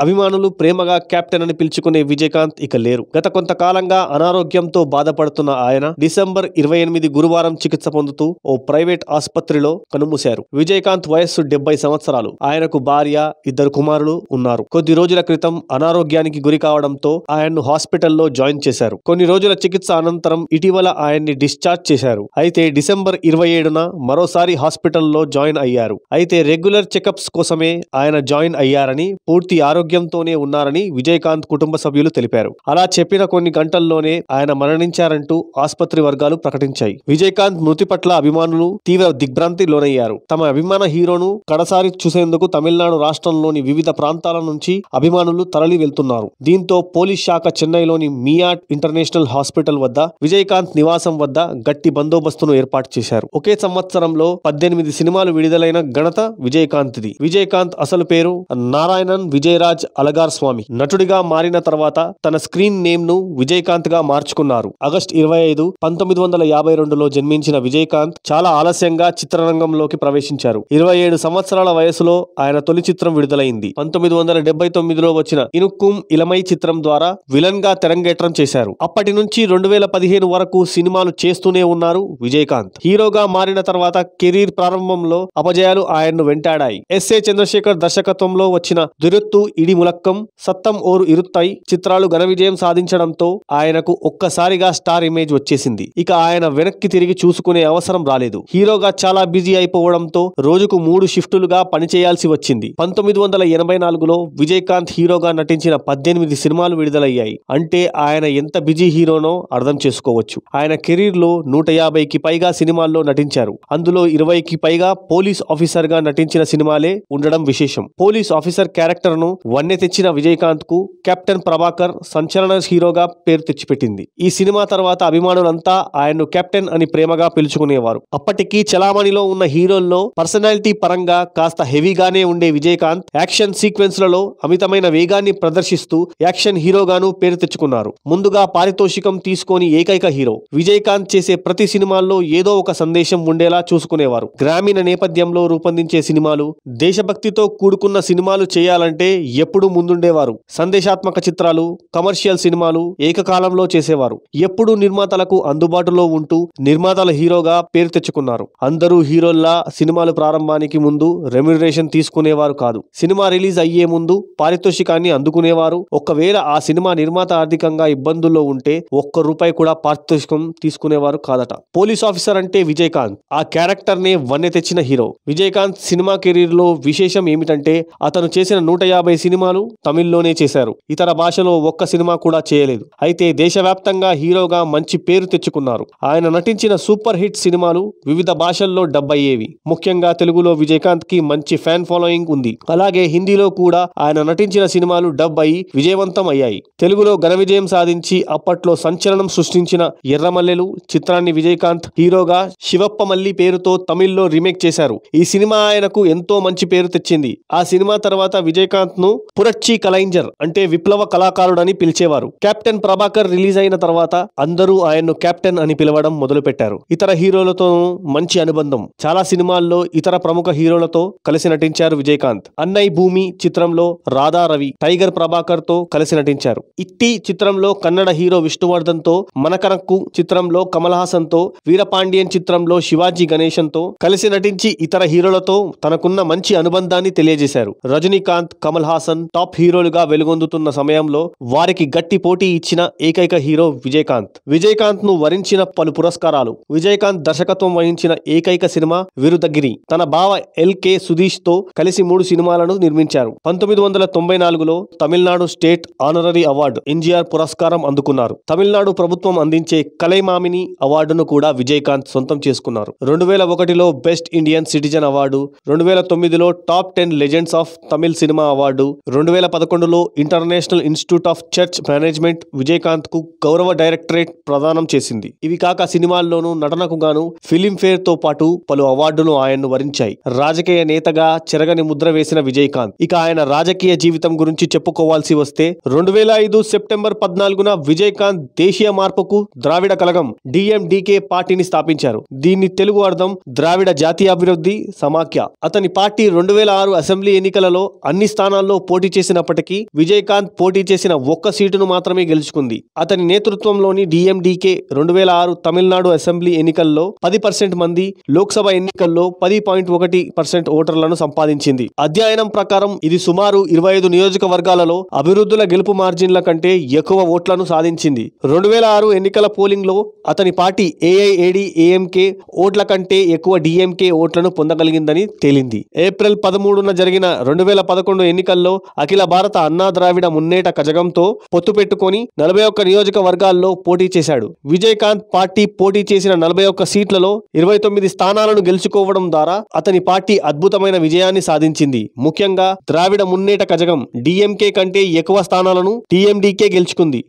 అభిమానులు ప్రేమగా కెప్టెన్ అని పిలుచుకునే విజయకాంత్ ఇక లేరు. గత కొంతకాలంగా అనారోగ్యంతో బాధపడుతున్న ఆయన డిసెంబర్ 28 గురువారం చికిత్స పొందుతూ ఓ ప్రైవేట్ ఆసుపత్రిలో కన్నుమూశారు. విజయకాంత్ వయస్సు 70 సంవత్సరాలు. ఆయనకు భార్య, 2 కుమారులు ఉన్నారు. కొద్ది రోజుల క్రితం అనారోగ్యానికి గురి కావడంతో ఆయన్ను హాస్పిటల్లో జాయిన్ చేశారు. కొన్ని రోజుల చికిత్స అనంతరం ఇటీవల ఆయన్ని డిశ్చార్జ్ చేశారు. అయితే డిసెంబర్ 27న మరోసారి హాస్పిటల్లో జాయిన్ అయ్యారు. అయితే రెగ్యులర్ చెకప్స్ కోసమే ఆయన జాయిన్ అయ్యారని, పూర్తి ఆరోగ్యంతోనే ఉన్నారని విజయకాంత్ కుటుంబ సభ్యులు తెలిపారు. అలా చెప్పిన కొన్ని గంటల్లోనే ఆయన మరణించారంటూ ఆసుపత్రి వర్గాలు ప్రకటించాయి. విజయకాంత్ మృతి పట్ల అభిమానులు తీవ్ర దిగ్భ్రాంతి లోనయ్యారు. తమ అభిమాన హీరోను కడసారి చూసేందుకు తమిళనాడు రాష్ట్రంలోని వివిధ ప్రాంతాల నుంచి అభిమానులు తరలి వెళ్తున్నారు. దీంతో పోలీస్ శాఖ చెన్నైలోని మియాట్ ఇంటర్నేషనల్ హాస్పిటల్ వద్ద విజయకాంత్ నివాసం వద్ద గట్టి బందోబస్తును ఏర్పాటు చేశారు. ఒకే సంవత్సరంలో 18 సినిమాలు విడుదలైన ఘనత విజయకాంత్ది. విజయకాంత్ అసలు పేరు నారాయణన్ విజయరాజ్ అలగార్ స్వామి. నటుడిగా మారిన తర్వాత తన స్క్రీన్ నేమ్ ను విజయకాంత్ గా మార్చుకున్నారు. ఆగస్టు 25, 1952లో జన్మించిన విజయకాంత్ చాలా ఆలస్యంగా చిత్రరంగంలోకి ప్రవేశించారు. 27 సంవత్సరాల వయసులో ఆయన తొలి చిత్రం విడుదలైంది. 1979లో వచ్చిన ఇనుక్కుం ఇలమై చిత్రం ద్వారా విలన్ గా తెరంగేట్రం చేశారు. అప్పటి నుంచి 2015 వరకు సినిమాలు చేస్తూనే ఉన్నారు విజయకాంత్. హీరోగా మారిన తర్వాత కెరీర్ ప్రారంభంలో అపజయాలు ఆయన్ను వెంటాడాయి. ఎస్ఏ చంద్రశేఖర్ దర్శకత్వంలో వచ్చిన దురెత్తు, ఇడి ములక్కం, సత్తం ఓరు ఇరుత్తై చిత్రాలు ఘన విజయం సాధించడంతో ఆయనకు ఒక్కసారిగా స్టార్ ఇమేజ్ వచ్చేసింది. ఇక ఆయన వెనక్కి తిరిగి చూసుకునే అవసరం రాలేదు. హీరోగా చాలా బిజీ అయిపోవడంతో రోజుకు 3 షిఫ్టులుగా పనిచేయాల్సి వచ్చింది. 1984లో విజయకాంత్ హీరోగా నటించిన 18 సినిమాలు విడుదలయ్యాయి. అంటే ఆయన ఎంత బిజీ హీరోనో అర్థం చేసుకోవచ్చు. ఆయన కెరీర్ లో 150కి పైగా సినిమాల్లో నటించారు. అందులో 20కి పైగా పోలీస్ ఆఫీసర్ గా నటించిన సినిమాలే ఉండడం విశేషం. పోలీస్ ఆఫీసర్ క్యారెక్టర్ ను వన్నె తెచ్చిన విజయకాంత్ కు కెప్టెన్ ప్రభాకర్ సంచలన హీరోగా పేరు తెచ్చిపెట్టింది. ఈ సినిమా తర్వాత అభిమానులంతా ఆయన్ను కెప్టెన్ అని ప్రేమగా పిలుచుకునేవారు. అప్పటికి చలామణిలో ఉన్న హీరోల్లో పర్సనాలిటీ పరంగా కాస్త హెవీగానే ఉండే విజయకాంత్ యాక్షన్ సీక్వెన్స్ లలో అమితమైన వేగాన్ని ప్రదర్శిస్తూ యాక్షన్ హీరోగాను పేరు తెచ్చుకున్నారు. ముందుగా పారితోషికం తీసుకొని ఏకైక హీరో. విజయకాంత్ చేసే ప్రతి సినిమాల్లో ఏదో ఒక సందేశం ఉండేలా చూసుకునేవారు. గ్రామీణ నేపథ్యంలో రూపొందించే సినిమాలు, దేశభక్తితో కూడుకున్న సినిమాలు చేయాలంటే ఎప్పుడూ ముందుండేవారు. సందేశాత్మక చిత్రాలు, కమర్షియల్ సినిమాలు ఏకకాలంలో చేసేవారు. ఎప్పుడూ నిర్మాతలకు అందుబాటులో ఉంటూ నిర్మాతల హీరోగా పేరు తెచ్చుకున్నారు. అందరూ హీరోల్లా సినిమాలు ప్రారంభానికి ముందు రెమ్యునరేషన్ తీసుకునేవారు కాదు. సినిమా రిలీజ్ అయ్యే ముందు పారితోషికాన్ని అందుకునేవారు. ఒకవేళ ఆ సినిమా నిర్మాత ఆర్థికంగా ఇబ్బందుల్లో ఉంటే ₹1 కూడా పారితోషికం తీసుకునేవారు కాదట. పోలీస్ ఆఫీసర్ అంటే విజయకాంత్. ఆ క్యారెక్టర్ నే వన్నె తెచ్చిన హీరో. విజయకాంత్ సినిమా కెరీర్ లో విశేషం ఏమిటంటే అతను చేసిన 150 సినిమాలు తమిళ్లోనే చేశారు. ఇతర భాషలో ఒక్క సినిమా కూడా చేయలేదు. అయితే దేశవ్యాప్తంగా హీరోగా మంచి పేరు తెచ్చుకున్నారు. ఆయన నటించిన సూపర్ హిట్ సినిమాలు వివిధ భాషల్లో డబ్ అయ్యేవి. ముఖ్యంగా తెలుగులో విజయకాంత్ కి మంచి ఫ్యాన్ ఫాలోయింగ్ ఉంది. అలాగే హిందీలో కూడా ఆయన నటించిన సినిమాలు డబ్ అయి విజయవంతం అయ్యాయి. తెలుగులో ఘన విజయం సాధించి అప్పట్లో సంచలనం సృష్టించిన ఎర్రమల్లెలు చిత్రాన్ని విజయకాంత్ హీరోగా శివప్పమల్లి పేరుతో తమిళ్లో రీమేక్ చేశారు. ఈ సినిమా ఆయనకు ఎంతో మంచి పేరు తెచ్చింది. ఆ సినిమా తర్వాత విజయకాంత్ ను పురచ్చి కలైంజర్ అంటే విప్లవ కళాకారుడని పిలిచేవారు. కెప్టెన్ ప్రభాకర్ రిలీజ్ అయిన తర్వాత అందరూ ఆయన్ను కెప్టెన్ అని పిలవడం మొదలు పెట్టారు. ఇతర హీరోలతో మంచి అనుబంధం. చాలా సినిమాల్లో ఇతర ప్రముఖ హీరోలతో కలిసి నటించారు విజయకాంత్. అన్నై భూమి చిత్రంలో రాధా రవి, టైగర్ ప్రభాకర్ తో కలిసి నటించారు. ఇట్టి చిత్రంలో కన్నడ హీరో విష్ణువర్ధన్ తో, మనకనక్కు చిత్రంలో కమల్ హాసన్ తో, వీరపాండియన్ చిత్రంలో శివాజీ గణేశన్ తో కలిసి నటించి ఇతర హీరోలతో తనకున్న మంచి అనుబంధాన్ని తెలియజేశారు. రజనీకాంత్, కమల్ హాసన్ టాప్ హీరోలుగా వెలుగొందుతున్న సమయంలో వారికి గట్టి పోటీ ఇచ్చిన ఏకైక హీరో విజయకాంత్. విజయకాంత్ ను వరించిన పలు పురస్కారాలు. విజయకాంత్ దర్శకత్వం వహించిన ఏకైక సినిమా విరుదగిరి. తన బావ ఎల్.కే. సుధీష్ తో కలిసి 3 సినిమాలను నిర్మించారు. 1994లో Tamil Nadu state honorary award NTR పురస్కారం అందుకున్నారు. తమిళనాడు ప్రభుత్వం అందించే కలైమామిని అవార్డును కూడా విజయకాంత్ సొంతం చేసుకున్నారు. 2001లో బెస్ట్ ఇండియన్ సిటిజన్ అవార్డు, 2009లో top 10 legends of Tamil cinema award, 2011లో international institute of church management Vijayakanth కు గౌరవ డైరెక్టరేట్ ప్రదానం చేసింది. ఇవి కాక సినిమాల్లోనూ నటనకు గాను ఫిలింఫేర్ తో పాటు పలు అవార్డులు ఆయన్ను వరించాయి. రాజకీయ నేతగా చెరగని ముద్ర వేసిన విజయకాంత్. ఇక ఆయన రాజకీయ జీవితం గురించి చెప్పుకోవాల్సి వస్తే 2005 సెప్టెంబర్ 14న విజయకాంత్ దేశీయ మార్పుకు ద్రావిడ కళగం DMDK పార్టీని స్థాపించారు. దీని తెలుగు అర్థం ద్రావిడ జాతీయాభివృద్ధి సమాఖ్య. అతని పార్టీ 2006 అసెంబ్లీ ఎన్నికలలో అన్ని స్థానాల్లో పోటీ చేసినప్పటికీ విజయకాంత్ పోటీ చేసిన ఒక్క సీటును మాత్రమే గెలుచుకుంది. అతని నేతృత్వంలోని DMDK 2006 తమిళనాడు అసెంబ్లీ ఎన్నికల్లో 10% మంది, లోక్సభ ఎన్నికల్లో 10.1% ఓటర్లను సంపాదించింది. అధ్యయనం ప్రకారం ఇది సుమారు 25 నియోజకవర్గాలలో అభివృద్ధుల గెలుపు మార్జిన్ల కంటే ఎక్కువ ఓట్లను సాధించింది. 2006 ఎన్నికల పోలింగ్ లో అతని పార్టీ AIADAMK ఓట్ల కంటే ఎక్కువ DMK ఓట్లను పొందగలిగిందని తేలింది. ఏప్రిల్ 13న జరిగిన 2011 ఎన్నికల్లో అఖిల భారత అన్నా ద్రావిడ మున్నేట కజగంతో పొత్తు పెట్టుకొని 41 నియోజకవర్గాల్లో పోటీ చేశాడు. విజయకాంత్ పార్టీ పోటీ చేసిన 41 సీట్లలో 29 స్థానాలను గెలుచుకోవడం ద్వారా అతని పార్టీ అద్భుతమైన విజయాన్ని సాధించింది. ముఖ్యంగా ద్రావిడ మున్నేట కజగం DMK కంటే ఎక్కువ స్థానాలను TMDK గెలుచుకుంది.